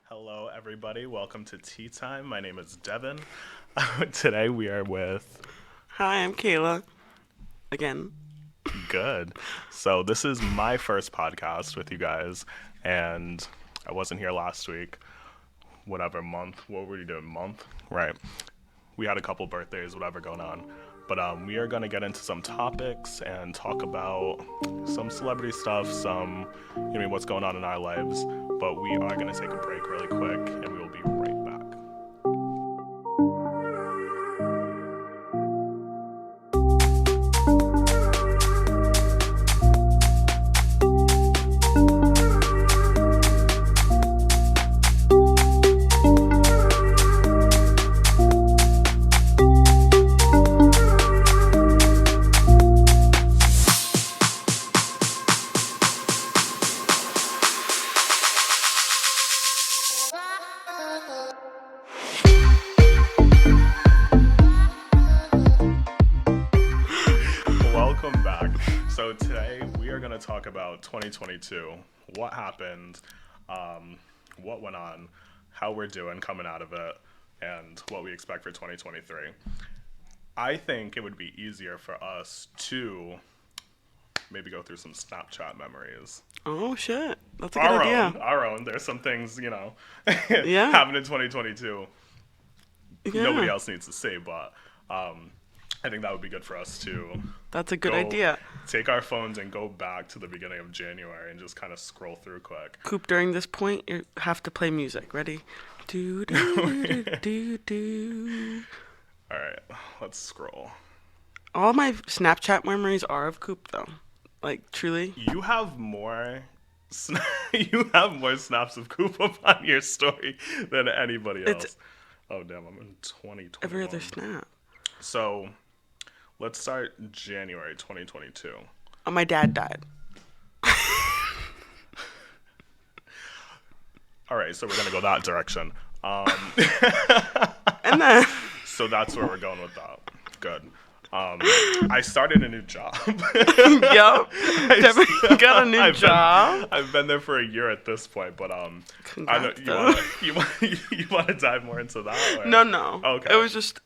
Hello, everybody. Welcome to Tea Time. My name is Devin. Today we are with Hi, I'm Kayla. Again. Good. So, this is my first podcast with you guys, and I wasn't here last week. Whatever month. What were you doing? Month? Right. We had a couple birthdays, whatever going on. But we are going to get into some topics and talk about some celebrity stuff, what's going on in our lives. But we are going to take a break really quick, and we will be right back. Welcome back. So today we are going to talk about 2022, what happened, what went on, how we're doing coming out of it, and what we expect for 2023. I think it would be easier for us to maybe go through some Snapchat memories. Oh, shit. That's a good idea. Our own. There's some things, Yeah. happened in 2022. Yeah. Nobody else needs to say, but I think that would be good for us to That's a good go idea. take our phones and go back to the beginning of January and just kind of scroll through quick. Coop, during this point, you have to play music. Ready? Do, do, do, do, do. All right, let's scroll. All my Snapchat memories are of Coop, though. Like, truly. You have more. You have more snaps of Coop up on your story than anybody else. Oh damn! I'm in 2021. Every other snap. So, let's start January 2022. Oh, my dad died. All right, so we're gonna go that direction. And then. So that's where we're going with that. Good. I started a new job. Yup. Devin got a new job. I've been there for a year at this point, but I know Congrats, you want to dive more into that? Or? No. Okay. It was just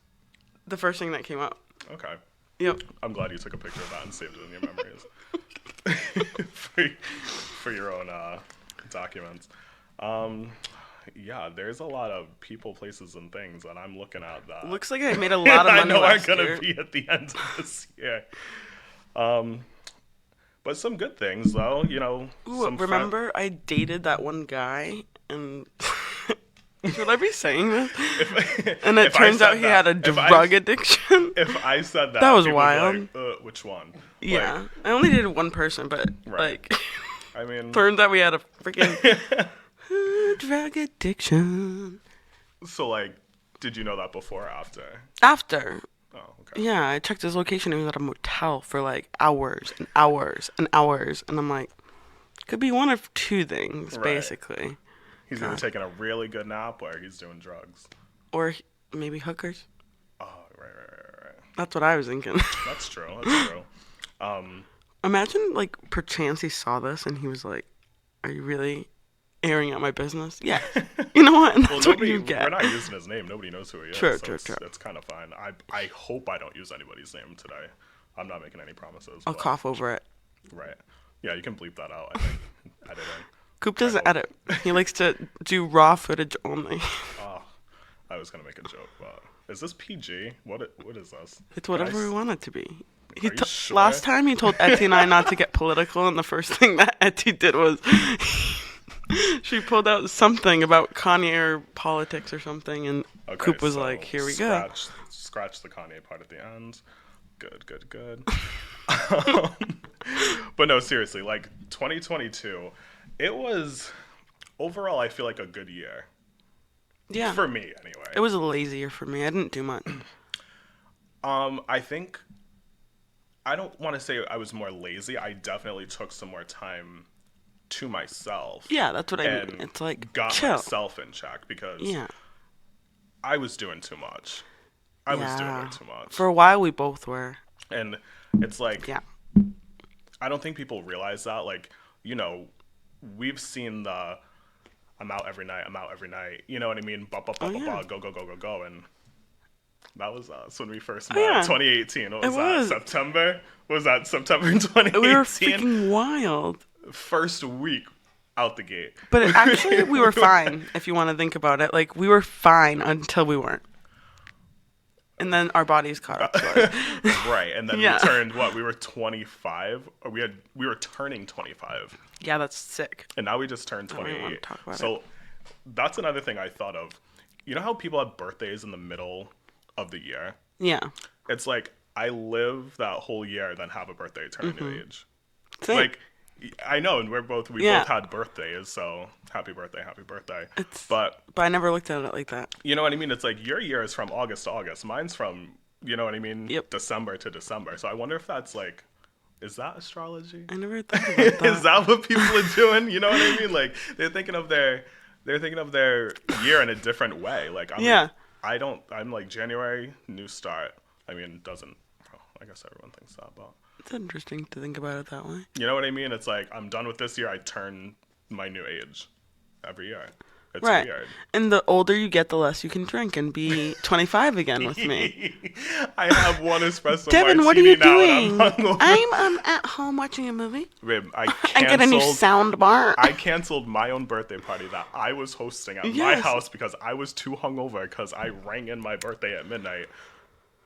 the first thing that came up. Okay. Yep. I'm glad you took a picture of that and saved it in your memories for your own documents. Yeah, there's a lot of people, places, and things that I'm looking at that Looks like I made a lot of money I know last are gonna year. be at the end of this year. But some good things though, Ooh, some remember I dated that one guy and should I be saying this? And it if I turns out said he that- had a drug addiction. If I said that, That was people would be wild. like, which one? Yeah. I only dated one person, but Right. like I mean, turns out we had a freaking drug addiction. so like, did you know that before or after? After. Oh, okay. Yeah, I checked his location. He was at a motel for like hours and hours and hours. And I'm like, could be one of two things, Right. basically. He's either taking a really good nap or he's doing drugs. Or maybe hookers. Oh, right. That's what I was thinking. That's true. That's true. Imagine, like, perchance he saw this and he was like, are you really airing out my business? Yeah. You know what? And that's what you get. We're not using his name. Nobody knows who he is. True, so true, it's, true. It's kind of fine. I hope I don't use anybody's name today. I'm not making any promises. I'll but- cough over it. Right. Yeah, you can bleep that out, I think. Editing. Coop doesn't edit. He likes to do raw footage only. Oh, I was going to make a joke, but is this PG? What is this? It's whatever Guys? we want it to be. Are you sure? Last time he told Etty and I not to get political, and the first thing that Etty did was she pulled out something about Kanye or politics or something, and Okay, Coop was so like, here we go. Scratch the Kanye part at the end. Good. But no, seriously, like 2022, it was overall, I feel like a good year. Yeah. For me, anyway. It was a lazy year for me. I didn't do much. I think I don't want to say I was more lazy. I definitely took some more time to myself. Yeah, that's what I mean. and It's like, got chill. myself in check because Yeah. I was doing too much. I was doing way too much. For a while, we both were. And it's like, Yeah. I don't think people realize that. Like, we've seen the I'm out every night. I'm out every night. You know what I mean? Ba, ba, ba, Oh, ba, yeah. ba, go, go, go, go, go. And that was us when we first Oh, met. yeah. 2018. What was It that? was. September? What was that? September 2018? We were freaking wild. First week out the gate. But actually, we were fine, if you want to think about it. Like, we were fine until we weren't. And then our bodies caught up to us. Right. And then Yeah. we turned what? We were 25? Or we were turning 25. Yeah, that's sick. And now we just turned don't even 28. wanna talk about So that's another thing I thought of. You know how people have birthdays in the middle of the year? Yeah. It's like I live that whole year, then have a birthday, turn a new age. Same. Like I know, and we both Yeah. had birthdays, so happy birthday, happy birthday. It's- But But I never looked at it like that. you know what I mean? It's like your year is from August to August. Mine's from, you know what I mean? Yep. December to December. So I wonder if that's like, is that astrology? I never thought about that. Is that what people are doing? You know what I mean? Like they're thinking of their year in a different way. Like Yeah. I'm like January, new start. I mean, it doesn't. Well, I guess everyone thinks that, but It's interesting to think about it that way. you know what I mean? It's like I'm done with this year. I turn my new age every year. It's Right. weird. And the older you get, the less you can drink and be 25 again with me. I have one espresso Devin, martini what are you now, doing? and I'm hungover. I'm at home watching a movie. Babe, I I get a new canceled. sound bar. I canceled my own birthday party that I was hosting at my Yes. house because I was too hungover because I rang in my birthday at midnight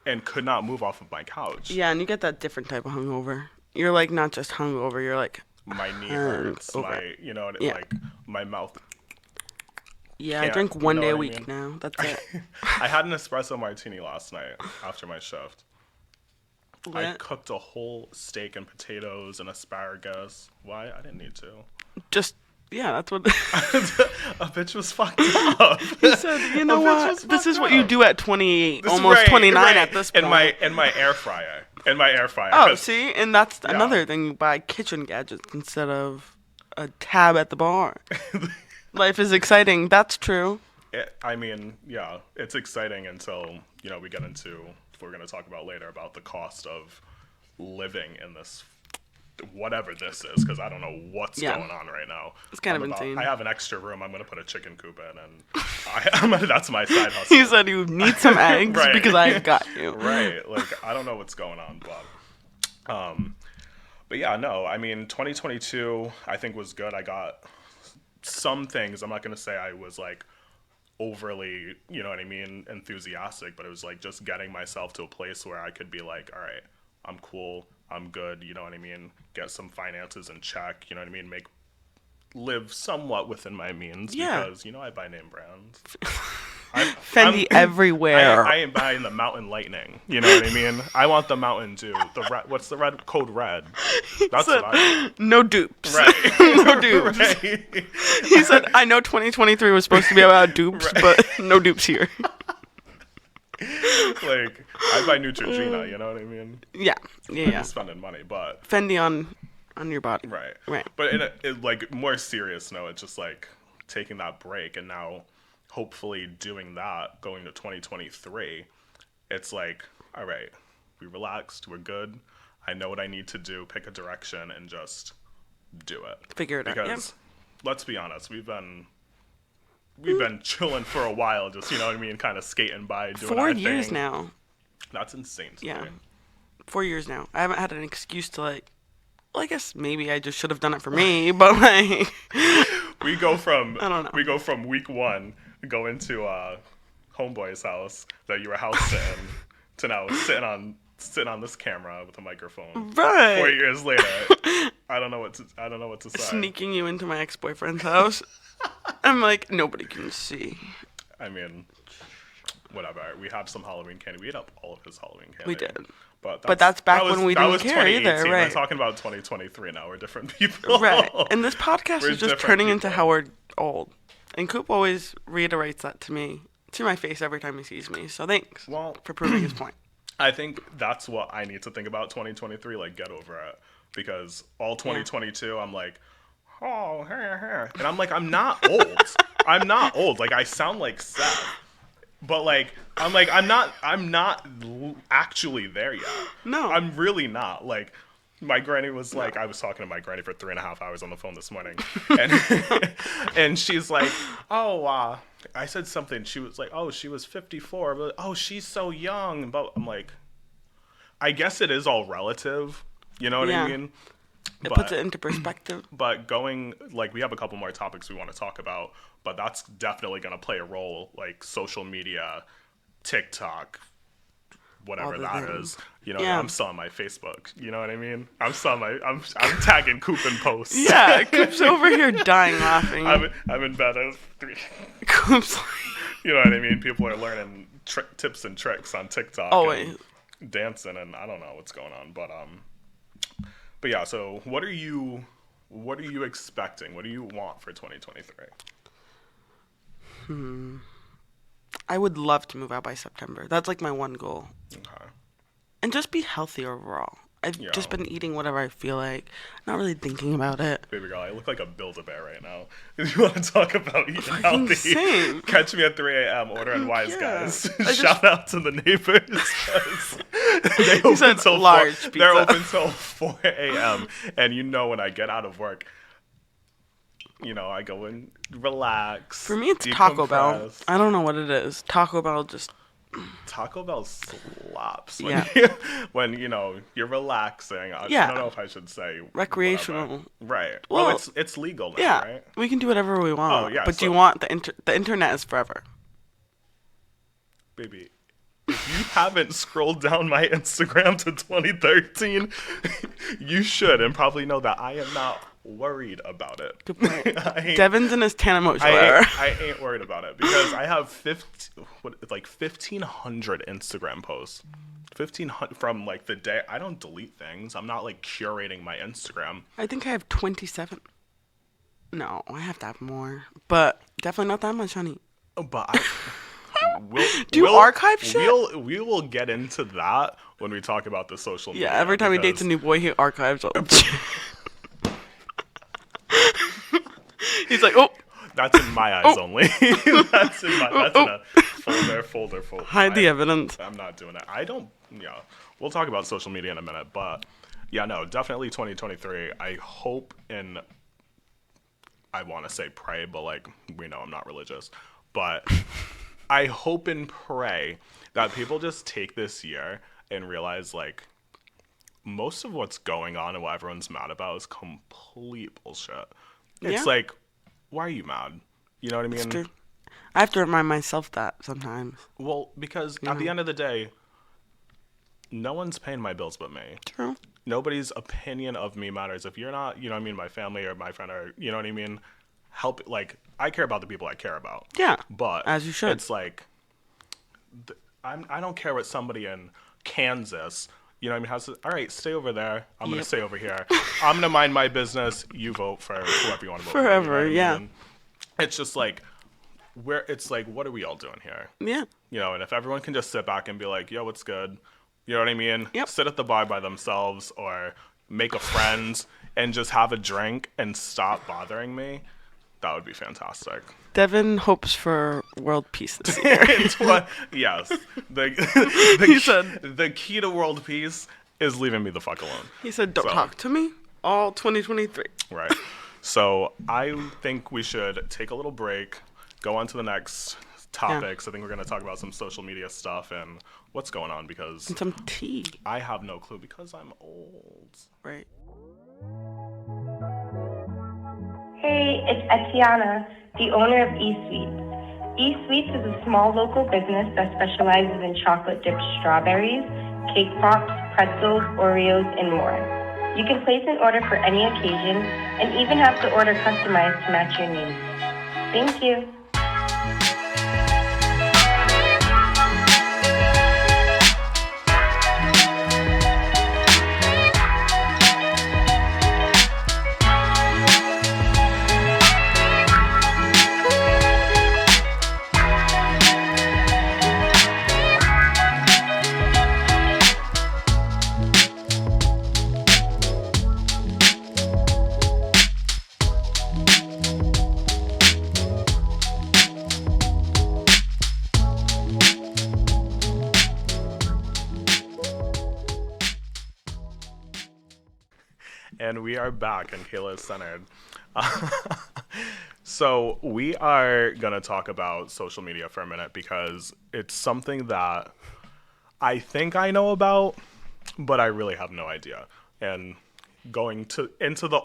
and could not move off of my couch. Yeah, and you get that different type of hungover. You're like not just hungover, you're like, My knee hurts. Over. My, you know, Yeah. like my mouth. yeah, I Can't, drink you one know day a what I week mean? now. That's it. I had an espresso martini last night after my shift. I Lit. cooked a whole steak and potatoes and asparagus. Why? I didn't need to. Just, yeah, that's what. A bitch was fucked up. He said, you know A bitch what? was This is fucked what you up. do at 28, This- almost right, 29 right. at this point. In my air fryer. In my air fryer. Oh, 'cause see? And that's another thing. You buy kitchen gadgets instead of a tab at the bar. Life is exciting. That's true. I mean, yeah, it's exciting until, you know, we get into, we're going to talk about later, about the cost of living in this, whatever this is, because I don't know what's Yeah. going on right now. It's kind of insane. I have an extra room. I'm going to put a chicken coop in, and that's my side hustle. He said you need some eggs Right. because I got you. Right. Like, I don't know what's going on, but yeah, no, I mean, 2022, I think was good. I got some things. I'm not going to say I was like overly, you know what I mean, enthusiastic, but it was like just getting myself to a place where I could be like, all right, I'm cool. I'm good. You know what I mean? Get some finances in check. You know what I mean? Live somewhat within my means Yeah. because, you know, I buy name brands. Fendi everywhere. I ain't buying the Mountain Lightning. You know what I mean? I want the Mountain Dew. What's the red? Code Red. That's what I want. No dupes. Right. No dupes. Right. He said, I know 2023 was supposed to be about dupes, but no dupes here. Like, I buy Neutrogena, you know what I mean? Yeah. Yeah. I'm spending money, but Fendi on your body. right. Right. But in like more serious note, it's just like taking that break and now hopefully doing that going to 2023. It's like, all right, we relaxed, we're good. I know what I need to do, pick a direction and just do it. Figure it out. Because let's be honest, we've been chilling for a while, just, you know what I mean, kind of skating by, doing 4 our years thing. now. That's insane to Yeah. me. 4 years now. I haven't had an excuse to like. Well, I guess maybe I just should have done it for me, but like. We go from I don't know. We go from week one, go into homeboy's house that you were house sitting, to now sitting on this camera with a microphone. Right. 4 years later, I don't know what to say. Sneaking you into my ex-boyfriend's house. I'm like, nobody can see. I mean, whatever. We have some Halloween candy. We ate up all of his Halloween candy. We did. But that's back that was, when we that didn't was care either, 2018. right. We're talking about 2023 now. We're different people. Right. And this podcast We're is just different turning into people. how we're old. And Coop always reiterates that to me, to my face every time he sees me. So thanks Well, for proving his point. I think that's what I need to think about 2023. Like, get over it. Because all 2022, I'm like, oh, hey. And I'm like, I'm not old. I'm not old. Like, I sound like Seth. But like, I'm not actually there yet. No. I'm really not. Like, My granny was like, I was talking to my granny for 3.5 hours on the phone this morning, and and she's like, oh, I said something. She was like, oh, she was 54, but oh, she's so young. But I'm like, I guess it is all relative. You know what I mean? It puts it into perspective. But going, like, we have a couple more topics we want to talk about, but that's definitely going to play a role, like social media, TikTok, whatever that is. You know, I'm selling my Facebook. You know what I mean? I'm tagging Coop in posts. Yeah, Coop's over here dying laughing. I'm in bed at 3. Coop's like, you know what I mean? People are learning tips and tricks on TikTok. Always. And dancing, and I don't know what's going on, but yeah. So what are you expecting? What do you want for 2023? I would love to move out by September. That's like my one goal. Okay. And just be healthy overall. I've just been eating whatever I feel like, not really thinking about it. Baby girl, I look like a Build-A-Bear right now. If you want to talk about eating healthy, same. Catch me at 3 a.m. ordering Wise Guys. Shout out to the neighbors. They open till large 4, pizza. they're open till 4 a.m. And you know when I get out of work, you know, I go and relax. For me, it's Taco Bell. I don't know what it is. Taco Bell just... Taco Bell slaps when you know you're relaxing. I don't know if I should say recreational. Whatever. Right. Well, it's legal now, right? We can do whatever we want. Oh, yeah, but you want the internet is forever. Baby, if you haven't scrolled down my Instagram to 2013, you should, and probably know that I am not worried about it. Good point. Devin's in his Tana Mojo era. I ain't worried about it because I have 1,500 Instagram posts. 1,500 from like the day. I don't delete things. I'm not like curating my Instagram. I think I have 27. No, I have to have more, but definitely not that much, honey. But do you archive shit? We will get into that when we talk about the social media. Yeah, every time he dates a new boy, he archives all the shit. He's like, oh. That's in my eyes only. That's in a folder. Hide the evidence. I'm not doing that. We'll talk about social media in a minute, but yeah, no, definitely 2023. I hope I want to say pray, but like, we know I'm not religious, but I hope and pray that people just take this year and realize like, most of what's going on and what everyone's mad about is complete bullshit. It's like, why are you mad? You know what I mean? It's true. I have to remind myself that sometimes. Well, because at the end of the day, no one's paying my bills but me. True. Nobody's opinion of me matters. If you're not, you know what I mean, my family or my friend or, you know what I mean, I care about the people I care about. Yeah. But as you should. It's like, I don't care what somebody in Kansas, you know what I mean, has to, all right, stay over there. I'm going to stay over here. I'm going to mind my business. You vote for whoever you want to vote for. Forever, You know what I yeah. mean? It's just like, it's like, what are we all doing here? Yeah. You know, and if everyone can just sit back and be like, yo, what's good? You know what I mean? Yep. Sit at the bar by themselves or make a friend and just have a drink and stop bothering me. That would be fantastic. Devin hopes for world peace this year. Yes. He said, the key to world peace is leaving me the fuck alone. He said, don't talk to me all 2023. Right. So I think we should take a little break, go on to the next topics. I think we're going to talk about some social media stuff and what's going on because... And some tea. I have no clue because I'm old. Right. Hey, it's Etiana, the owner of eSweets. eSweets is a small local business that specializes in chocolate-dipped strawberries, cake pops, pretzels, Oreos, and more. You can place an order for any occasion and even have the order customized to match your needs. Thank you. And we are back, and Kayla is centered. So we are going to talk about social media for a minute because it's something that I think I know about, but I really have no idea. And going into the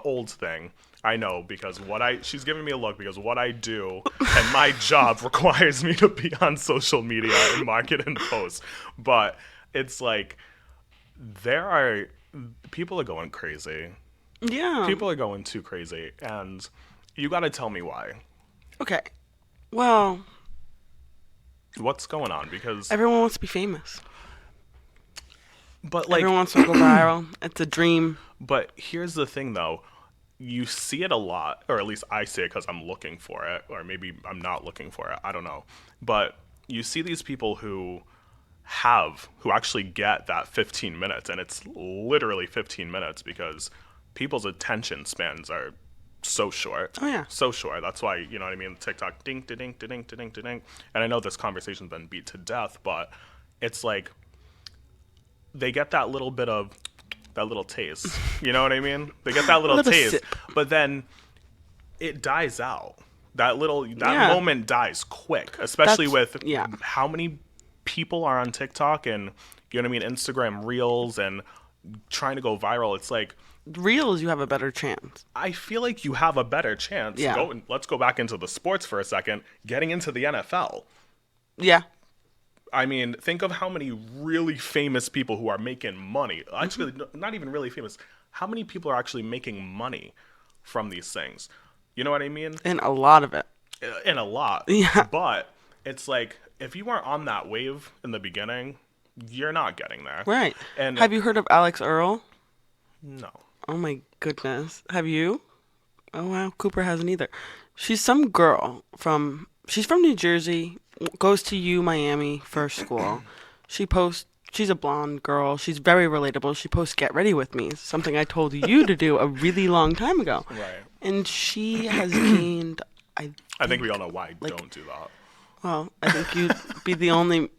old thing, I know because she's giving me a look because what I do and my job requires me to be on social media and market and post. But it's like people are going crazy. Yeah. People are going too crazy, and you got to tell me why. Okay. Well, What's going on? Because everyone wants to be famous. but like Everyone wants to go viral. It's a dream. but here's the thing though. You see it a lot, or at least I see it because I'm looking for it, or maybe I'm not looking for it. I don't know. But you see these people who actually get that 15 minutes, and it's literally 15 minutes because people's attention spans are so short. Oh, yeah. So short. That's why, you know what I mean? TikTok, ding, da ding, da ding, da ding, da ding. And I know this conversation's been beat to death, but it's like they get that little bit of that little taste. You know what I mean? They get that little taste, sip. but then it dies out. That Yeah. moment dies quick, especially That's- with yeah. how many people are on TikTok and, you know what I mean, Instagram Reels and trying to go viral. It's like, Reels, you have a better chance. I feel like you have a better chance. Yeah. Let's go back into the sports for a second. Getting into the NFL. Yeah. I mean, think of how many really famous people who are making money. Actually, not even really famous. How many people are actually making money from these things? You know what I mean? And a lot of it. And a lot. Yeah. But it's like, if you weren't on that wave in the beginning, you're not getting there. Right. And Have you heard of Alex Earl? No. Oh my goodness. Have you? Oh wow, Cooper hasn't either. She's some girl she's from New Jersey, goes to Miami for school. She's a blonde girl. She's very relatable. She posts Get Ready With Me, something I told you to do a really long time ago. Right. And she has gained, I think we all know why I don't do that. well, I think you'd be the only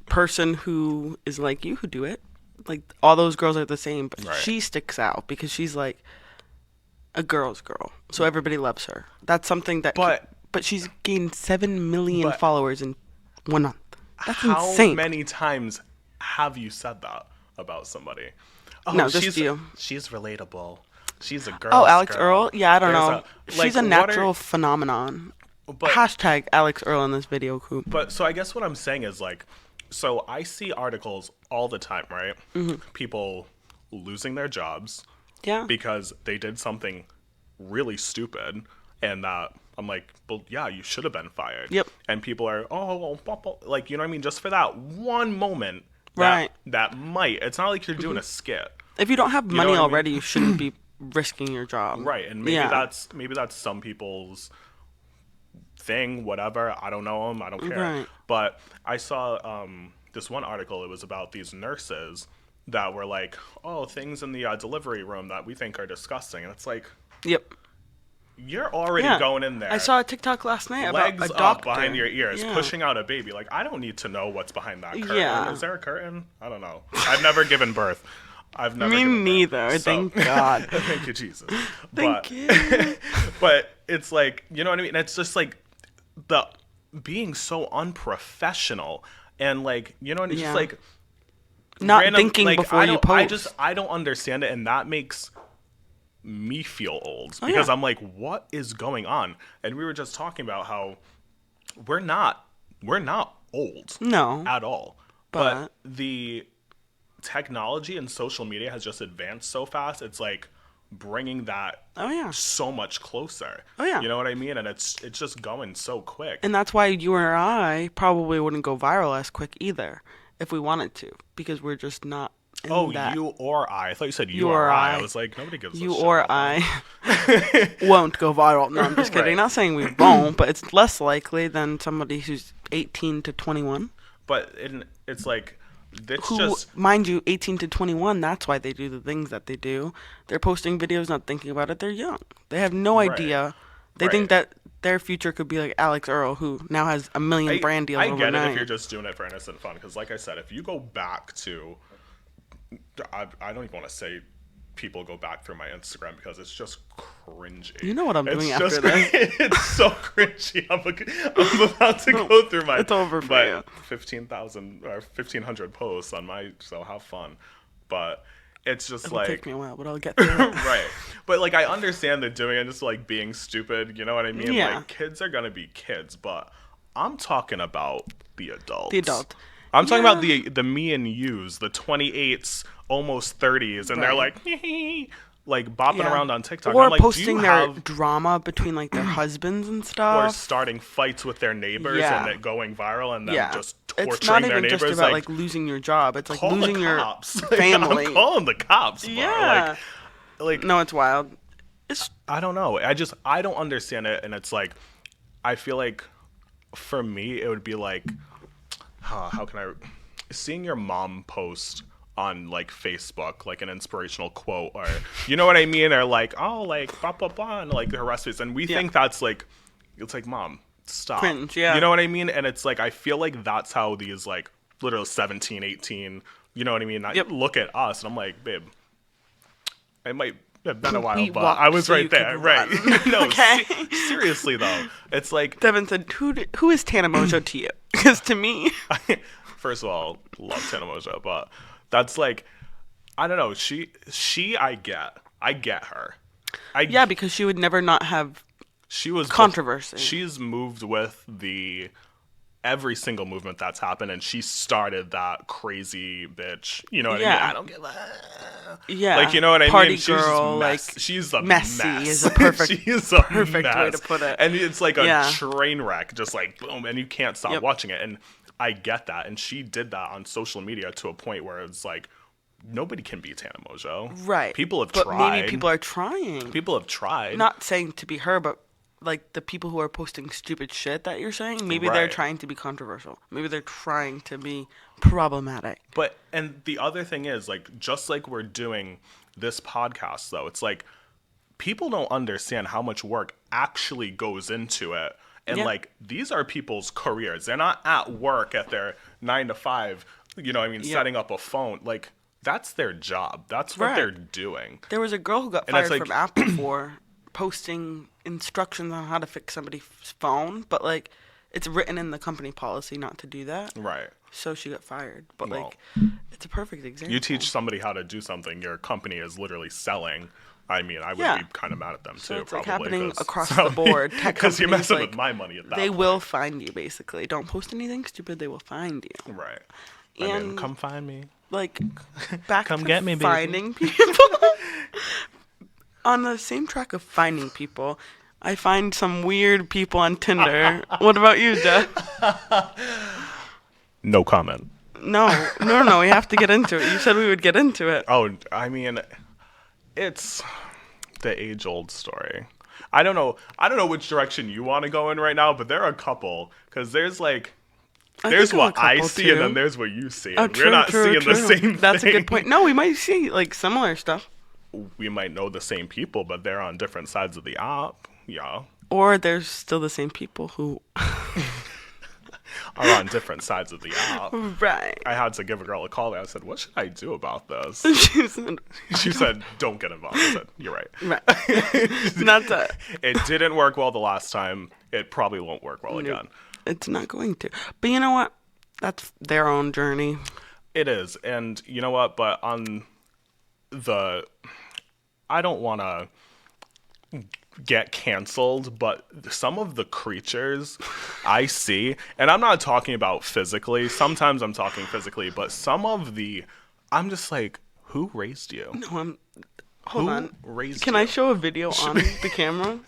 person who is like you who do it. Like, all those girls are the same, but Right. she sticks out because she's like a girl's girl. So everybody loves her. That's something that. But she's gained 7 million But- followers in 1 month. That's How insane. many times have you said that about somebody? Oh, No, just you. She's relatable. She's a girl. Oh, Alex Earl? Yeah, I don't know. like, She's a what natural phenomenon. But Hashtag Alex Earl in this video, Coop. But so I guess what I'm saying is like, so I see articles all the time, right? Mm-hmm. People losing their jobs Yeah. because they did something really stupid, and that I'm like, well, yeah, you should have been fired. Yep. And people are, like, you know what I mean? Just for that one moment, Right. That might. It's not like you're doing a skit. If you don't have know money what I mean? already, you shouldn't be risking your job. Right, and maybe Yeah. that's some people's thing, whatever. I don't know them. I don't care. Right. But I saw this one article. It was about these nurses that were like, "Oh, things in the delivery room that we think are disgusting," and it's like, Yep. you're already Yeah. going in there. I saw a TikTok last night legs about a up doctor. behind your ears, Yeah. pushing out a baby. Like, I don't need to know what's behind that curtain. Yeah. Is there a curtain? I don't know. I've never given birth. I've never. Me given birth. neither. So- Thank God. Thank you, Jesus. Thank but, you. but it's like, you know what I mean? It's just like the being so unprofessional and like, you know, and it's Yeah. just like Not random- thinking like, before you post. I don't understand it, and that makes me feel old Oh, because yeah. I'm like, what is going on? And we were just talking about how we're not old No. at all, but But- the technology and social media has just advanced so fast. It's like bringing that Oh, yeah. so much closer. Oh, yeah. You know what I mean? And it's just going so quick. And that's why you or I probably wouldn't go viral as quick either if we wanted to, because we're just not in Oh, that. you or I. I thought you said you, You or or I. I. I was like, nobody gives a You shit or about that. I won't go viral. No, I'm just kidding. Right. Not saying we won't, but it's less likely than somebody who's 18 to 21. But it's like, it's Who, just, mind you, 18 to 21, that's why they do the things that they do. They're posting videos not thinking about it. They're young. They have no Right. idea. They Right. think that their future could be like Alex Earl, who now has 1 million brand deals I get overnight. it if you're just doing it for innocent fun. Because like I said, if you go back to, I don't even want to say people go back through my Instagram because it's just cringy. You know what I'm It's doing just after this. It's so cringy. I'm about to go through my. it's over for but you. 15,000 or 1,500 posts on my. So have fun, but it's just It'll like take me a while, but I'll get through it. right. But like I understand they're doing it just like being stupid. You know what I mean? Yeah. Like kids are gonna be kids, but I'm talking about the adults. The adult. I'm talking Yeah. about the me and yous, the 28s, almost 30s, and they're Right. like bopping Yeah. around on TikTok. Or I'm like, do posting you their have drama between like their husbands and or stuff. starting fights with their neighbors Yeah. and it going viral and them Yeah. just It's torturing not their even neighbors? just about like losing your job. It's like call losing the your cops. family. I'm calling the cops. Bro. Yeah. Like No, it's wild. It's I don't know. I don't understand it, and it's like I feel like for me it would be like how can I seeing your mom post on like Facebook like an inspirational quote or you know what I mean or like oh like blah blah blah and like her recipes and we think that's like it's like mom stop Cringe, yeah. you know what I mean and it's like I feel like that's how these like literal 17 18 you know what I mean I Yep. look at us and I'm like babe it might have been a while, We but walked I was so right you could there. Right. run. No, Okay. seriously though. It's like Devin said, who is Tana Mojo to you? Because to me, first of all, love Tana Mojo, but that's like I don't know, she I get her. yeah, because she would never not have. She was Controversy. She's moved with the every single movement that's happened and she started that crazy bitch. You know what I mean? Yeah. I don't give a Yeah, like you know what I party mean? She's girl, just like she's a messy mess. is a perfect, She's a perfect way mess. to put it. And it's like a Yeah. train wreck, just like boom, and you can't stop Yep. watching it. And I get that. And she did that on social media to a point where it's like nobody can beat Tana Mojo. Right. People have but tried. maybe people are trying. People have tried. Not saying to be her, but like the people who are posting stupid shit that you're saying, maybe they're Right. trying to be controversial. Maybe they're trying to be problematic. But and the other thing is like just like we're doing this podcast though, it's like people don't understand how much work actually goes into it. And Yeah. like these are people's careers. They're not at work at their 9 to 5, you know what I mean, Yeah. setting up a phone. Like that's their job. That's what Right. they're doing. There was a girl who got And it's fired like- from Apple for posting instructions on how to fix somebody's phone, but like it's written in the company policy not to do that. Right. So she got fired. But Well, like it's a perfect example. You teach somebody how to do something your company is literally selling. I mean, I would Yeah. be kind of mad at them So too, it's like probably. happening 'cause- across the board. Tech Because you're companies, messing like, with my money at that They point. will find you basically. Don't post anything stupid, they will find you. Right. I mean, And- come find me. Like back Come to get me, baby. finding people. On the same track of finding people, I find some weird people on Tinder. What about you, Jeff? No comment. No, we have to get into it. You said we would get into it. Oh, I mean, it's the age-old story. I don't know which direction you want to go in right now, but there are a couple because there's like there's think I'm a what I couple, see and too. then there's what you see. Oh, And we're not seeing the same That's thing. a good point. No, we might see like similar stuff. We might know the same people, but they're on different sides of the app. Yeah. Or there's still the same people who Are on different sides of the app. Right. I had to give a girl a call and I said, what should I do about this? She said, She said, don't get involved. I said, you're right. right. Not that. It didn't work well the last time. It probably won't work well again. It's not going to. But you know what? That's their own journey. It is. And you know what? But on the... I don't want to get canceled, but some of the creatures I see, and I'm not talking about physically. Sometimes I'm talking physically, but some of the... I'm just like, who raised you? No, hold Who on. raised Can you? I show a video on the camera?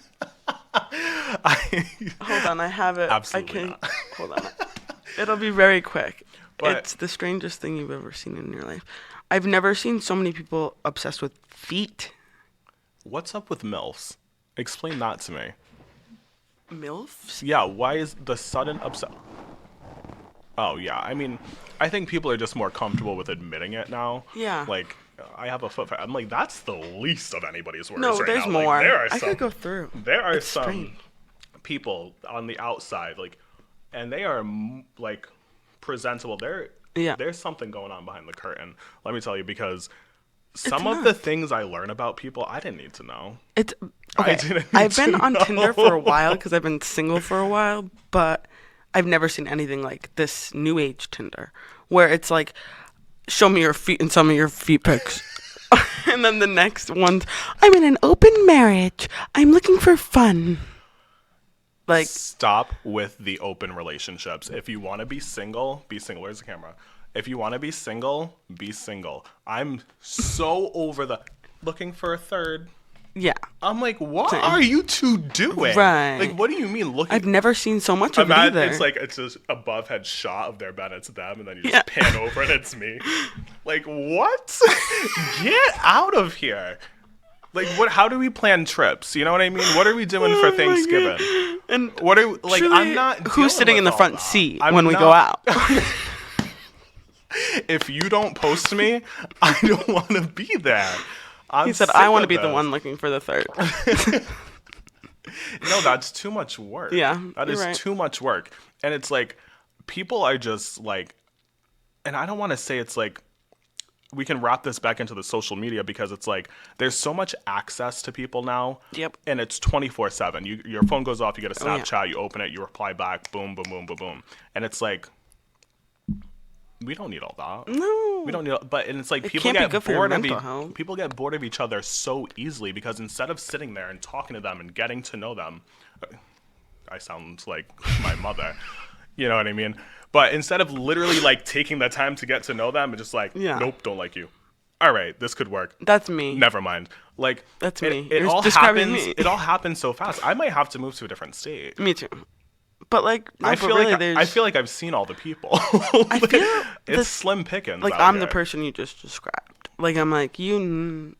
Hold on, I have it. Absolutely I can. not. Hold on. It'll be very quick. But- It's the strangest thing you've ever seen in your life. I've never seen so many people obsessed with feet. What's up with MILFs? Explain that to me. MILFs? Yeah, why is the sudden upset? Oh, yeah. I mean, I think people are just more comfortable with admitting it now. Yeah. Like, I have a foot fetish. I'm like, that's the least of anybody's worries No, right there's now. more. Like, there are I some, could go through. There are It's some strange. people on the outside, like, and they are, like, presentable. Yeah. There's something going on behind the curtain. Let me tell you, because some of the things I learn about people, I didn't need to know. It's I okay. didn't I've been need to on know. Tinder for a while because I've been single for a while, but I've never seen anything like this new age Tinder where it's like, show me your feet and some of your feet pics. And then the next one's, I'm in an open marriage. I'm looking for fun. Like, Stop with the open relationships. If you want to be single, be single. Where's the camera? If you want to be single, be single. I'm so over the looking for a third. yeah. I'm like, what Same. are you two doing? Right. Like, what do you mean looking? I've never seen so much of it Imagine either. it's like it's just above head shot of their bed, it's them, and then you just Yeah. pan over and it's me. Like, what? Get out of here. Like, what? How do we plan trips? You know what I mean? What are we doing for Oh my Thanksgiving? God. And What are like? truly, I'm not. dealing who's sitting with in the all front that. seat I'm when we go not- out? If you don't post me, I don't want to be there. He said, I want to be the one looking for the third. No, that's too much work. Yeah, That you're is right. too much work. And it's like, people are just like, and I don't want to say it's like, we can wrap this back into the social media because it's like, there's so much access to people now. Yep. And it's 24/7. Your phone goes off, you get a Oh, yeah. Snapchat, you open it, you reply back, boom, boom, boom, boom, boom. And it's like, we don't need all that. No. We don't need, but and it's like people can't be get good for your bored of mental health. people get bored of each other so easily because instead of sitting there and talking to them and getting to know them, I sound like my mother, you know what I mean? But instead of literally like taking the time to get to know them and just like, Yeah. nope, don't like you. All right, this could work. That's me. Never mind. Like That's it, me. It You're all describing happens. me. It all happens so fast. I might have to move to a different state. Me too. But like, no, I but feel really, like there's, I feel like I've seen all the people. I feel it's this- slim pickings. like out I'm the here. person you just described. Like I'm like no,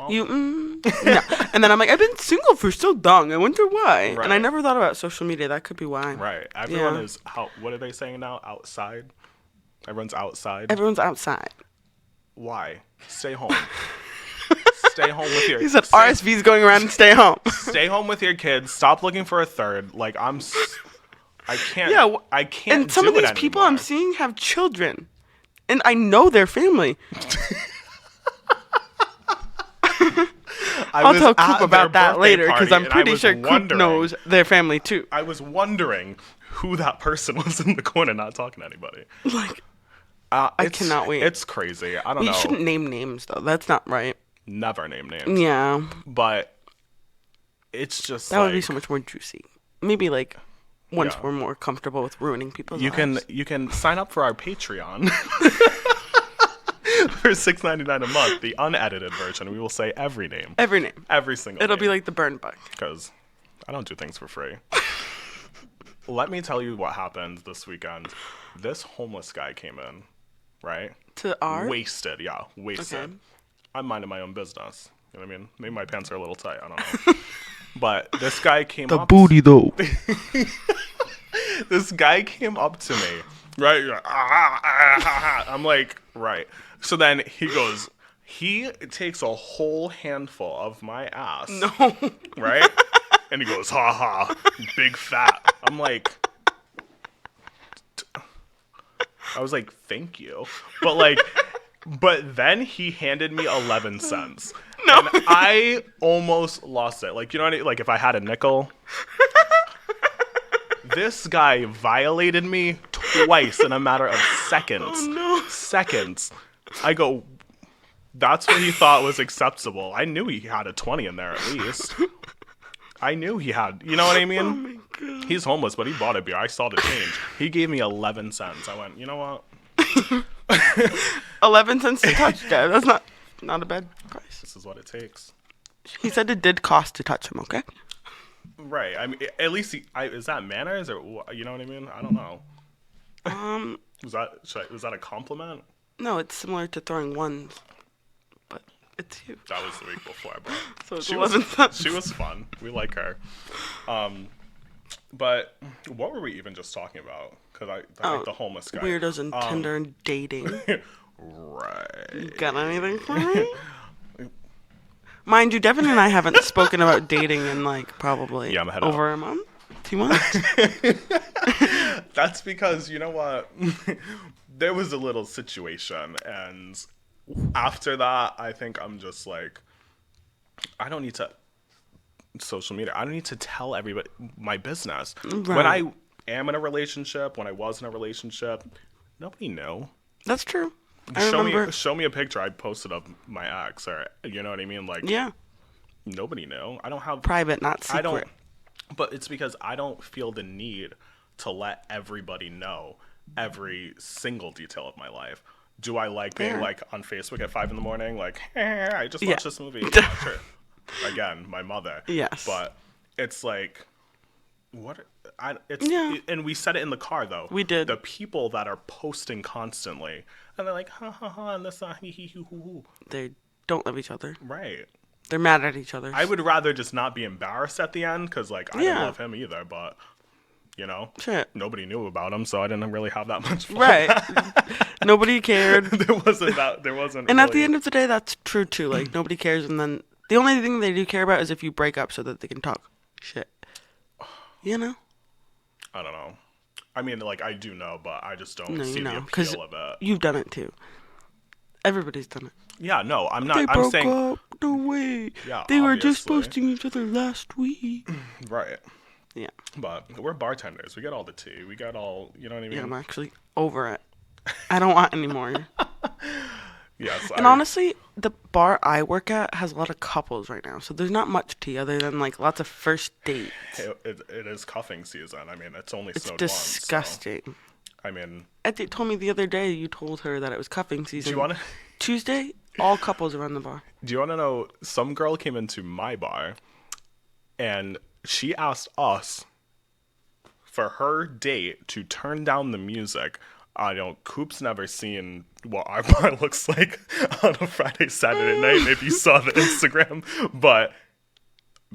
you no, and then I'm like I've been single for so long. I wonder why. And I Right. never thought about social media. That could be why. Right. Everyone Yeah. is how? What are they saying now? Outside. Everyone's outside. Everyone's outside. Why? Stay home. Stay home with your. He said stay, RSV's going around and stay home. stay home with your kids. Stop looking for a third. Like I can't. Yeah, I can't. And some do of these it people I'm anymore. seeing have children, and I know their family. I'll tell Coop about that later because I'm pretty sure Coop knows their family too. I was wondering who that person was in the corner not talking to anybody. Like, I cannot wait. It's crazy. I don't we know. shouldn't name names though. That's not right. Never name names. Yeah, But it's just that like, would be so much more juicy. Maybe like once Yeah. we're more comfortable with ruining people's you lives. can sign up for our Patreon for $6.99 a month, the unedited version. We will say every name, Every name. every single. It'll be like the burn book. because I don't do things for free. Let me tell you what happened this weekend. This homeless guy came in, right? To our Wasted, yeah, wasted. Okay. I'm minding my own business. You know what I mean? Maybe my pants are a little tight. I don't know. But this guy came up. though. This guy came up to me, right? I'm like, right. So then he takes a whole handful of my ass, No. right? And he goes, ha ha, big fat. I'm like, I was like, thank you. But then he handed me 11 cents. No. And I almost lost it. Like, you know what I mean? Like, if I had a nickel. This guy violated me twice in a matter of seconds. Oh, no. Seconds. I go, that's what he thought was acceptable. I knew he had a 20 in there at least. I knew he had, you know what I mean? Oh my God. He's homeless, but he bought a beer. I saw the change. He gave me 11 cents. I went, you know what? 11 cents to touch that. That's not a bad price. This is what it takes. He said it did cost to touch him, okay? Right. I mean, at least is that manners or you know what I mean? I don't know. Was that a compliment? No, it's similar to throwing ones, but it's you. That was the week before. But So it's she 11 was cents. she was fun. We like her. But what were we even just talking about? Because I like the homeless guy. Weirdos and Tinder and dating. Right. Got anything for me? Mind you, Devin and I haven't spoken about dating in like probably Yeah, I'm ahead over a month, 2 months. That's because you know what? There was a little situation, and after that, I think I'm just like, I don't need to social media. I don't need to tell everybody my business. When I Right. am in a relationship, when I was in a relationship, nobody knew. That's true. I remember. Show me a picture I posted of my ex, or you know what I mean? Like, Yeah. nobody knew. I don't have Private, not secret. I don't, but it's because I don't feel the need to let everybody know every single detail of my life. Do I like being Fair. like on Facebook at 5 a.m, like, I just Yeah. watched this movie? Yeah, sure. Again, my mother. Yes. But it's like, what? It's Yeah. and we said it in the car though. We did. The people that are posting constantly, and they're like, ha ha ha, and this, hee hee hoo hoo hoo. They don't love each other. Right. They're mad at each other. I would rather just not be embarrassed at the end because, like, I Yeah. didn't love him either, but, you know, Shit. nobody knew about him, so I didn't really have that much fun. Right. Nobody cared. There wasn't that. There wasn't. And at the really- end of the day, that's true too. Like, nobody cares. And then the only thing they do care about is if you break up so that they can talk shit. You know? I don't know. I mean, like, I do know, but I just don't No, see you the know. Because appeal of it. you've done it too. Everybody's done it. Yeah, no, I'm not. They I'm broke saying, up. No way. Yeah, They were just obviously. posting each other last week. right. Yeah. But we're bartenders. We get all the tea. We got all, you know what I mean? Yeah, I'm actually over it. I don't want any more. Yes. And honestly, the bar I work at has a lot of couples right now. So there's not much tea other than like lots of first dates. it is cuffing season. I mean, it's only It's snowed disgusting. once. So, I mean, Eddie told me the other day you told her that it was cuffing season. do you want to? Tuesday, all couples are on the bar. Do you want to know? Some girl came into my bar, and she asked us for her date to turn down the music. I don't. Coop's never seen what our bar looks like on a Friday, Saturday night. If you saw the Instagram, but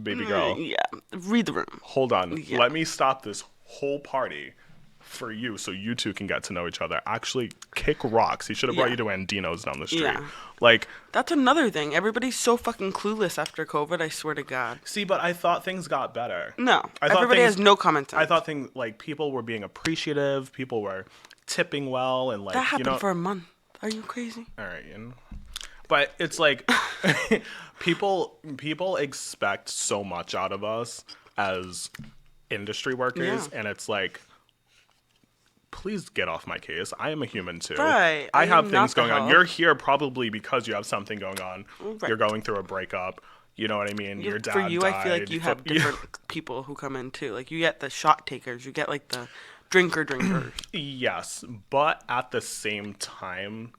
baby girl, Yeah, read the room. hold on. Yeah. Let me stop this whole party for you, so you two can get to know each other. Actually, kick rocks. He should have brought Yeah. you to Andino's down the street. Yeah. Like, That's another thing. Everybody's so fucking clueless after COVID, I swear to God. see, but I thought things got better. No, I thought everybody things- has no common sense. I thought things like people were being appreciative, people were tipping well, and like that happened you know, for a month. Are you crazy? all right, you know. But it's like people expect so much out of us as industry workers, Yeah. and it's like, please get off my case. I am a human too. Right. I I have am things not the going on. help. You're here probably because you have something going on. Right. You're going through a breakup. You know what I mean? Your dad For you, died. I feel like you have different people who come in too. Like you get the shot takers, you get like the drinkers. Yes, but at the same time,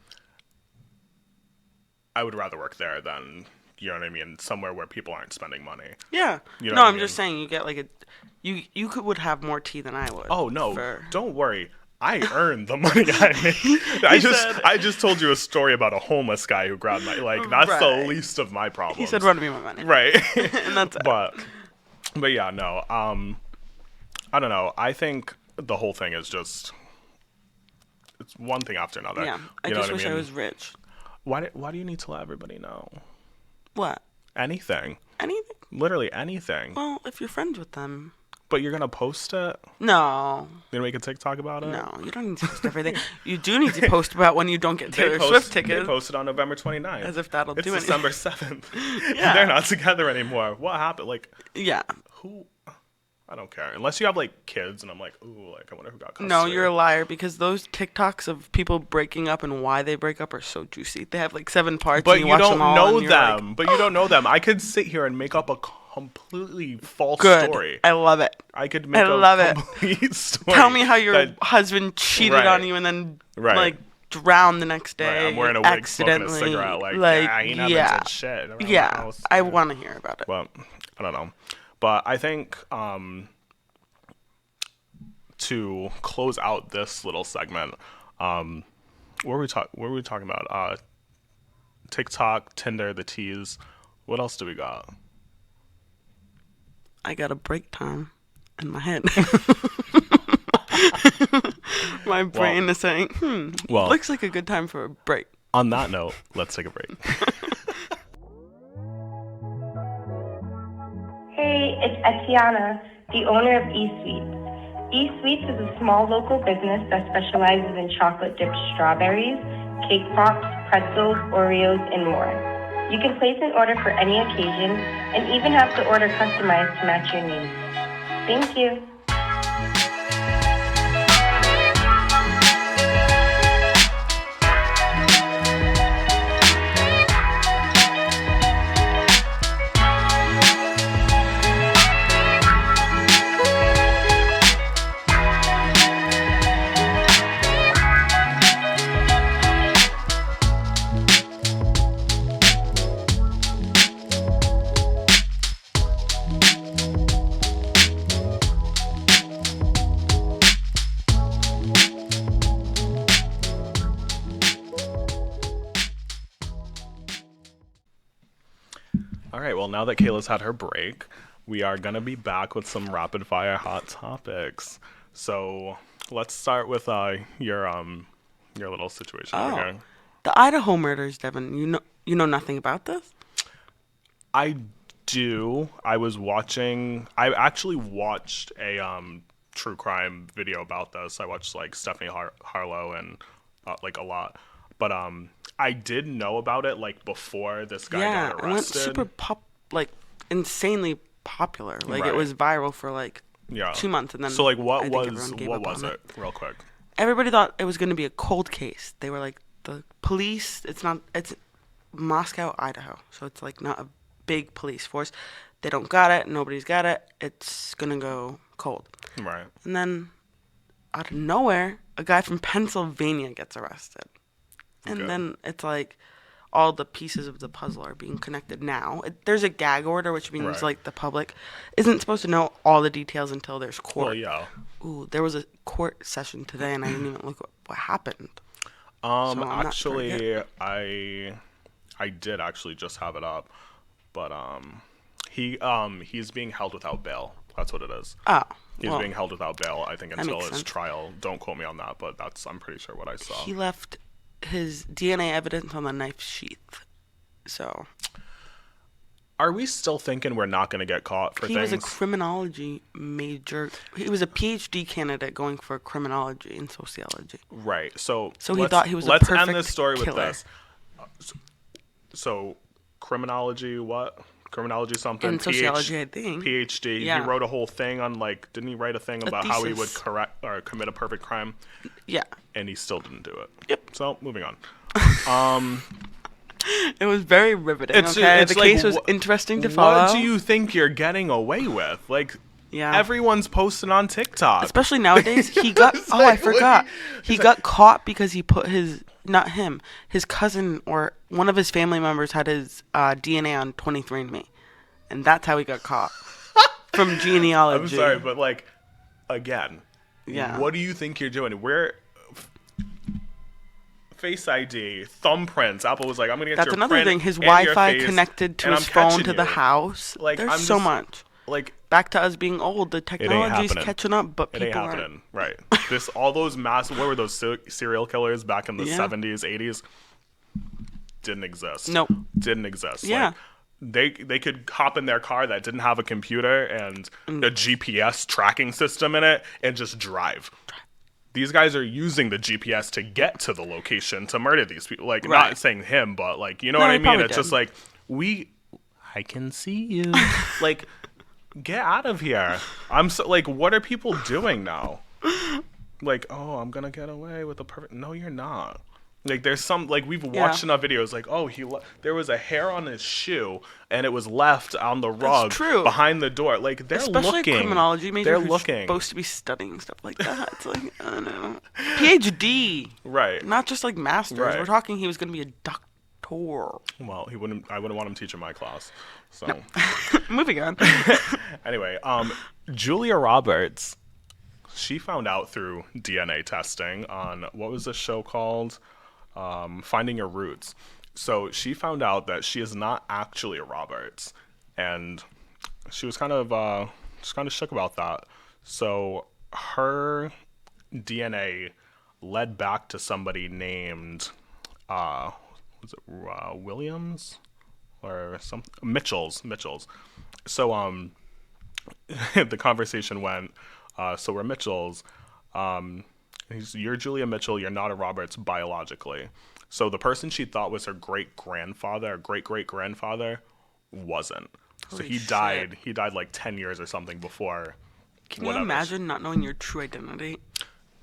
I would rather work there than, you know what I mean, somewhere where people aren't spending money. Yeah. You know No, what I I'm just mean? saying you get like a would have more tea than I would. Oh no, for- don't worry. I earn the money I make. I just told you a story about a homeless guy who grabbed my that's the Right. least of my problems. He said, "Run me my money." Right. And that's it. but yeah, no. I don't know. I think the whole thing is just it's one thing after another. Yeah. I You know just what wish I I mean? was rich. Why do you need to let everybody know? What? Anything. Anything? Literally anything. Well, if you're friends with them. But you're gonna post it? No. You're gonna make a TikTok about it? No, you don't need to post everything. You do need to post about when you don't get They Taylor post- Swift They tickets. posted on November 29th. As if that'll it's do anything. December 7th. Yeah. They're not together anymore. What happened? Like, Yeah. who? I don't care. Unless you have, like, kids, and I'm like, ooh, like, I wonder who got custody. No, you're a liar because those TikToks of people breaking up and why they break up are so juicy. They have like 7 parts. But and you watch don't them all know and you're like, them. But you don't know them. I could sit here and make up a completely false good. story. I love it. I could make I a love it. complete story. Tell me how your that- husband cheated Right. on you and then Right. like drowned the next day. Right, I'm wearing a wig, smoking a accidentally. cigarette. Like yeah, he never yeah. did shit. around the Yeah, house. I want to hear about it. Well, I don't know. But I think to close out this little segment, what were we talking about? TikTok, Tinder, the teas. What else do we got? I got a break time in my head. My brain is saying, well- looks like a good time for a break. On that note, let's take a break. Hey, it's Etiana, the owner of eSweets. eSweets is a small local business that specializes in chocolate dipped strawberries, cake pops, pretzels, Oreos, and more. You can place an order for any occasion and even have the order customized to match your needs. Thank you. All right, well, now that Kayla's had her break, we are going to be back with some rapid fire hot topics. So let's start with your little situation over here. The Idaho murders, Devin. You know nothing about this? I do. I actually watched a true crime video about this. I watched like Stephanie Harlow and like a lot. But I did know about it like before this guy got arrested. It went super insanely popular. Like Right. it was viral for like 2 months, and then So like I what think everyone gave up was on it real quick? Everybody thought it was going to be a cold case. They were like, the police. It's Moscow, Idaho, so it's like not a big police force. They don't got it. Nobody's got it. It's gonna go cold. Right. And then out of nowhere, a guy from Pennsylvania gets arrested. And Okay. then it's like all the pieces of the puzzle are being connected now. There's a gag order, which means Right. like the public isn't supposed to know all the details until there's court. Well, yeah. Ooh, there was a court session today, and I didn't even look what happened. So I'm not Actually, very I did actually just have it up, but he's being held without bail. That's what it is. Oh, He's well, being held without bail, I think, until makes his sense. trial. Don't quote me on that, but I'm pretty sure what I saw. he left his DNA evidence on the knife sheath. So Are we still thinking we're not going to get caught for he things? was a criminology major. He was a PhD candidate going for criminology and sociology. Right. So he thought he was a let's end perfect this story killer. with this. So criminology, what? Criminology something. And sociology, I think. PhD. Yeah. He wrote a whole thing on didn't he write a thing about how he would thesis. correct or commit a perfect crime? Yeah. And he still didn't do it. Yep. So moving on. It was very riveting. It's okay, like, the case was interesting to follow. What do you think you're getting away with? Like, Yeah. everyone's posting on TikTok. Especially nowadays, he got. It's I like, forgot. He got caught because he put not him, his cousin or one of his family members had his DNA on 23andMe, and that's how he got caught from genealogy. I'm sorry, but like, again, Yeah. what do you think you're doing? Face ID, thumbprints. Apple was like, I'm gonna get That's your another print thing. His and your Wi-Fi face, connected to and his I'm phone catching to the you. house. Like, There's I'm so just- much. Like, Back to us being old, the technology's happening. catching up, but it ain't people aren't. happening. Right. All those what were those serial killers back in the Yeah. 70s, 80s? Didn't exist. Nope. Didn't exist. Yeah. Like, they could hop in their car that didn't have a computer and a GPS tracking system in it and just drive. These guys are using the GPS to get to the location to murder these people. Like, Right. not saying him, but like, you know No, what I he mean? probably It's did. just like, I can see you. Like, get out of here. I'm so like, what are people doing now? Like, oh, I'm gonna get away with a perfect. No, you're not. Like, there's some like we've watched enough videos. Like, oh, there was a hair on his shoe and it was left on the rug true. behind the door. Like, they're Especially looking. criminology major They're who's looking. supposed to be studying stuff like that. It's like, I don't know. PhD. Right. Not just like masters. Right. We're talking he was going to be a doctor. Well, I wouldn't want him teaching my class. So Moving on. anyway, Julia Roberts, she found out through DNA testing on what was the show called? Finding Your Roots. So she found out that she is not actually a Roberts, and she was kind of shook about that. So her DNA led back to somebody named was it Williams or something? Mitchells. So the conversation went, so we're Mitchells. You're Julia Mitchell. You're not a Roberts biologically. So the person she thought was her great-grandfather or great-great-grandfather wasn't. So Holy he shit. died. He died like 10 years or something before. Can whatever. you imagine not knowing your true identity?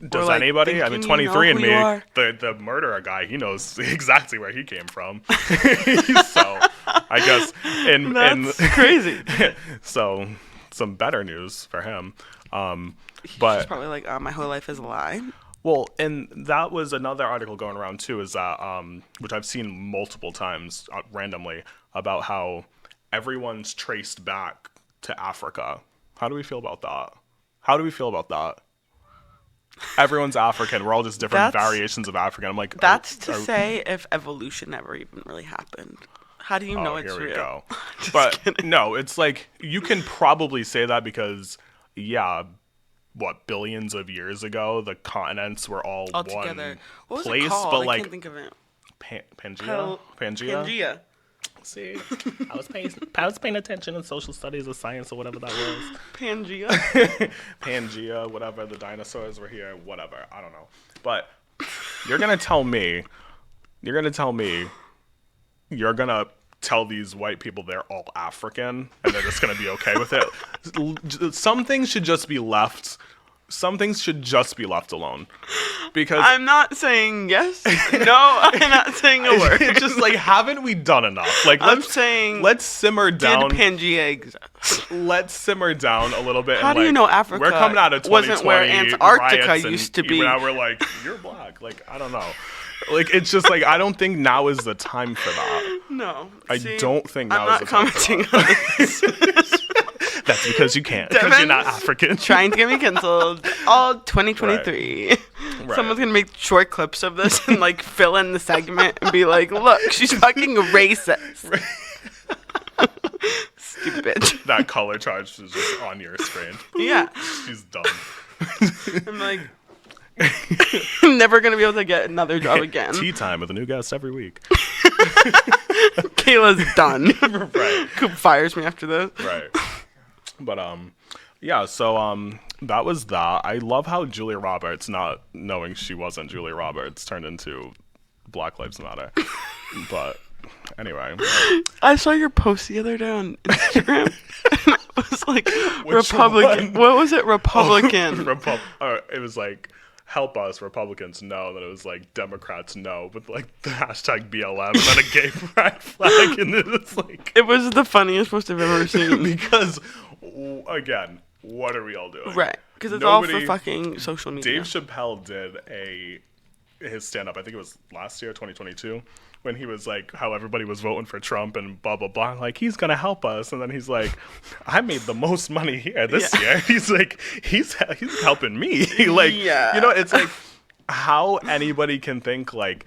Does like, anybody? I mean, thinking you know 23 and who you me, are? the murderer guy, he knows exactly where he came from. So I guess That's crazy. So some better news for him. She's But probably like, my whole life is a lie. well, and that was another article going around too, is that which I've seen multiple times randomly, about how everyone's traced back to Africa. How do we feel about that? How do we feel about that? Everyone's African. We're all just different That's- variations of African. I'm like, That's to say if evolution never even really happened. How do you know it's here we real? go. Just But kidding. no, it's like you can probably say that because, yeah, what, billions of years ago, the continents were all All one together. What was place, it called? but I like can't think of it. Pangea. Pangea. See, I was paying attention in social studies or science or whatever that was. Pangea. Pangea, whatever, the dinosaurs were here, whatever. I don't know. But you're gonna tell me you're gonna tell these white people they're all African and they're just gonna be okay with it. Some things should just be left. Some things should just be left alone. Because I'm not saying yes. No, I'm not saying a word. it's just like, haven't we done enough? Like, I'm saying, let's simmer did down. Pangea exist? Let's simmer down a little bit. How and, do you like, know Africa We're coming out of 2020 wasn't where Antarctica riots, and used to be? Now we're like, you're black. Like, I don't know. Like, it's just like, I don't think now is the time for that. No. I See, don't think I'm now is not the time for commenting that. on this. That's because you can't. Because you're not Devin's African. Trying to get me canceled. All 2023. Right. Someone's gonna make short clips of this and like fill in the segment and be like, "Look, she's fucking racist." Stupid. That color charge is just on your screen. Yeah. She's dumb. I'm like, I'm never gonna be able to get another job again. Tea time with a new guest every week. Kayla's done. Right. Coop fires me after this. Right. But yeah, so that was that. I love how Julia Roberts, not knowing she wasn't Julia Roberts, turned into Black Lives Matter. But anyway. I saw your post the other day on Instagram. And it was like Which Republican. one? What was it? Republican. It was like, help us, Republicans, no. And then it was like, Democrats, no. With like the hashtag BLM and then a gay pride flag. And it was like, It was the funniest post I've ever seen. because, again, what are we all doing? Right. Because it's all for Nobody- fucking social media. Dave Chappelle did his stand-up, I think it was last year, 2022, when he was like, how everybody was voting for Trump and blah, blah, blah. Like, he's going to help us. And then he's like, I made the most money here this year. He's like, he's helping me. Like, Yeah. you know, it's like how anybody can think like,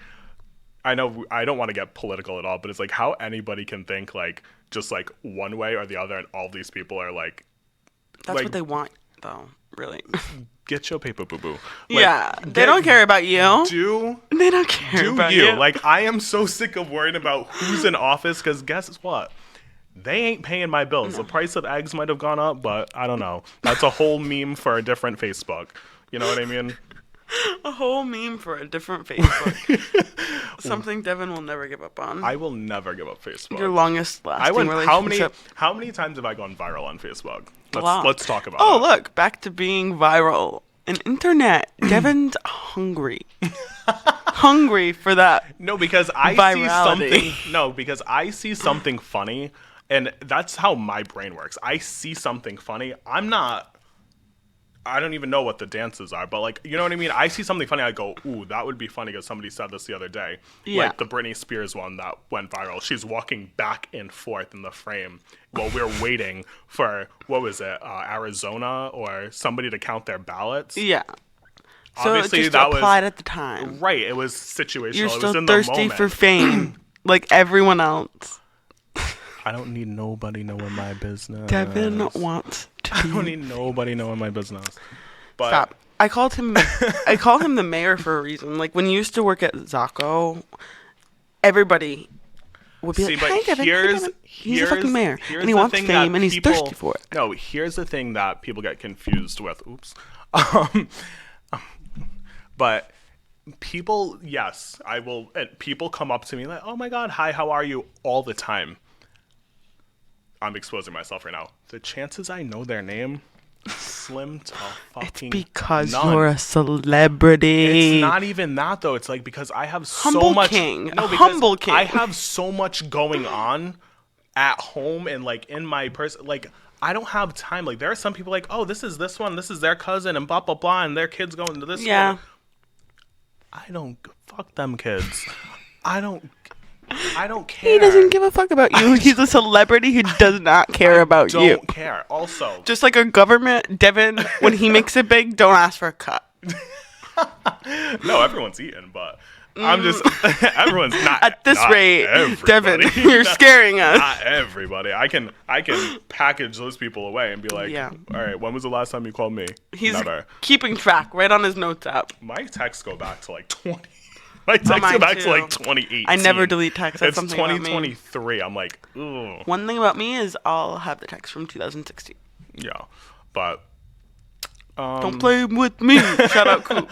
I know I don't want to get political at all, but it's like how anybody can think like just like one way or the other, and all these people are like, That's like, what they want, though, really. get your paper, boo-boo. Like, Yeah. They don't care about you. Do They don't care do about you. you. Like, I am so sick of worrying about who's in office, because guess what? They ain't paying my bills. The price of eggs might have gone up, but I don't know. That's a whole meme for a different Facebook. You know what I mean? A whole meme for a different Facebook. Something Devin will never give up on. I will never give up Facebook. Your longest lasting I went. relationship. How many times have I gone viral on Facebook? A lot. Let's talk about Oh, it. look, back to being viral. And internet. Devin's hungry. Hungry for that. No, because I see Virality. something. No, because I see something funny, and that's how my brain works. I see something funny. I don't even know what the dances are, but like, you know what I mean? I see something funny, I go, ooh, that would be funny because somebody said this the other day. Yeah. Like the Britney Spears one that went viral. She's walking back and forth in the frame while we're waiting for, what was it, Arizona or somebody to count their ballots. Yeah. So Obviously, it just that was- applied at the time. Right, it was situational. You're it was still in the thirsty moment. for fame, like everyone else. I don't need nobody knowing my business. Devin wants I to don't be. need nobody knowing my business. But Stop. I called him the mayor for a reason. Like when you used to work at Zocco, everybody would be see, like, but "Hi, Devin. Hi, Devin." He's a fucking mayor, here's and he the wants thing that fame, and he's people- thirsty for it. No, here's the thing that people get confused with. Oops. But people, yes, I will. And people come up to me like, "Oh my God, hi, how are you?" all the time. I'm exposing myself right now. The chances I know their name, slim to fucking Because none. you're a celebrity. It's not even that though. It's like because I have so Humble much. king. No, A because humble king. I have so much going on at home and like in my person. Like I don't have time. Like there are some people like, oh, this is this one, this is their cousin, and blah blah blah, and their kids going to this Yeah. one. I don't fuck them kids. I don't care. He doesn't give a fuck about you. He's a celebrity who does not care about don't you. care. Also, Just like a government, Devin, when he makes it big, don't ask for a cut. no, everyone's eating, but I'm just everyone's not At this not rate, Devin, everybody. you're scaring us. Not everybody. I can package those people away and be like, Yeah. all right, when was the last time you called me? He's Never. keeping track right on his notes app. My texts go back to like 20. My texts go mine back to too. like 2018. I never delete texts. That's It's something about me. 2023. I'm like, ugh. One thing about me is I'll have the text from 2016. Yeah, but Don't play with me. Shout out Coop.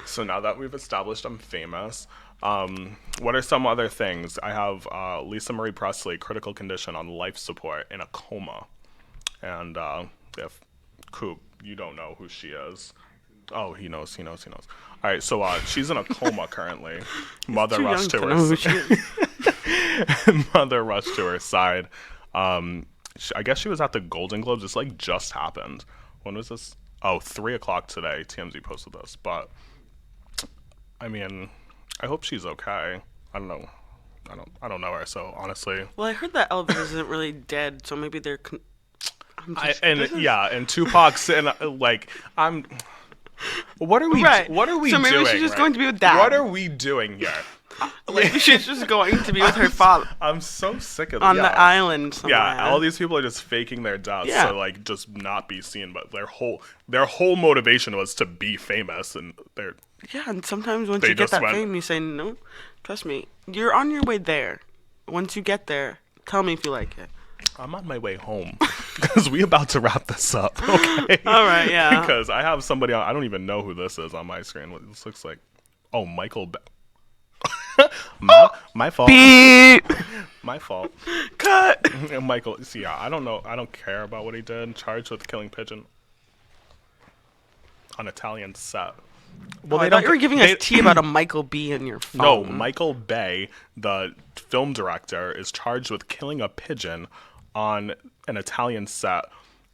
so now that we've established I'm famous, what are some other things? I have Lisa Marie Presley, critical condition on life support in a coma, and if Coop, you don't know who she is. Oh, he knows. All right, so she's in a coma currently. Mother Too rushed young to to know who her. she is. Mother rushed to her side. I guess she was at the Golden Globes. This like just happened. When was this? Oh, 3:00 today. TMZ posted this, but I mean, I hope she's okay. I don't know. I don't know her. So honestly, Well, I heard that Elvis isn't really dead, so maybe they're. and Tupac's and like I'm. What are we? Right. What are we So maybe doing? she's just right? going to be with Dad. What are we doing here? Maybe she's just going to be with her father I'm so sick of on yeah. the island somewhere. Yeah, all these people are just faking their deaths Yeah. to like just not be seen. But their whole motivation was to be famous, and they're Yeah, and sometimes once They you get just that went- fame, you say, no, trust me, you're on your way there. Once you get there, tell me if you like it. I'm on my way home because we about to wrap this up. Okay. All right, yeah. Because I have somebody on. I don't even know who this is on my screen. What this looks like? Oh, Michael. My fault. Beep! My fault. Cut! Michael. See, yeah, I don't know. I don't care about what he did. Charged with killing pigeon on Italian set. Well, I thought you were giving us tea about a Michael B. in your No, phone. Michael Bay, the film director, is charged with killing a pigeon on an Italian set.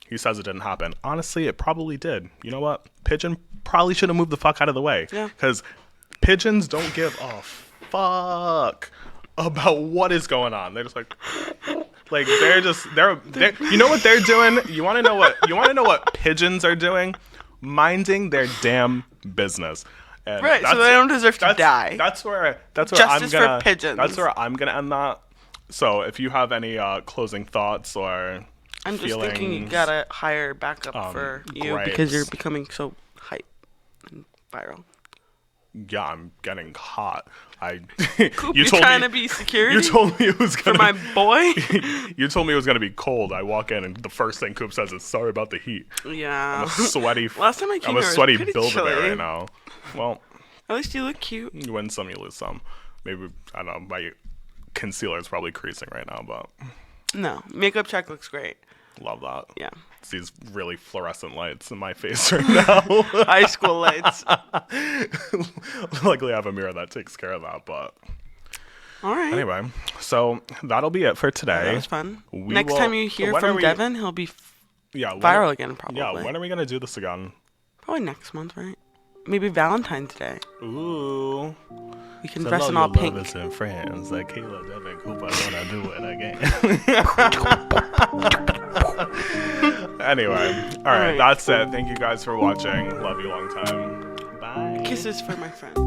He says it didn't happen. Honestly, it probably did. You know what? Pigeon probably should have moved the fuck out of the way. Yeah. Because pigeons don't give a fuck about what is going on. They're just like they're you know what they're doing? You want to know what pigeons are doing? Minding their damn business. And Right, so they don't deserve to die. That's where Justice I'm gonna. for pigeons. That's where I'm gonna end that. So if you have any closing thoughts or I'm just feelings, thinking you gotta hire backup for you gripes. because you're becoming so hype and viral. yeah, I'm getting hot. Coop, you're trying to be security You told me it was for gonna my boy? You told me it was gonna be cold. I walk in and the first thing Coop says is sorry about the heat. Yeah. I'm a sweaty. Last time I came I'm a here, it was sweaty pretty builder chilly. right now. Well, At least you look cute. you win some, you lose some. Maybe I don't know. My concealer is probably creasing right now, but No, makeup check looks great. love that. Yeah. It's these really fluorescent lights in my face right now. High school lights. Luckily, I have a mirror that takes care of that. But All right. anyway, so that'll be it for today. That was fun. We Next will- time you so hear when are from we- Devin, he'll be Yeah, when- viral again, probably. Yeah, when are we gonna do this again? Probably next month, right? Maybe Valentine's Day. Ooh. We can dress in all pink. Lovers and friends like Kayla, Devin, Cooper, gonna do it again. Anyway, all right, right. that's it. Thank you guys for watching. Love you long time. Bye. Kisses for my friend.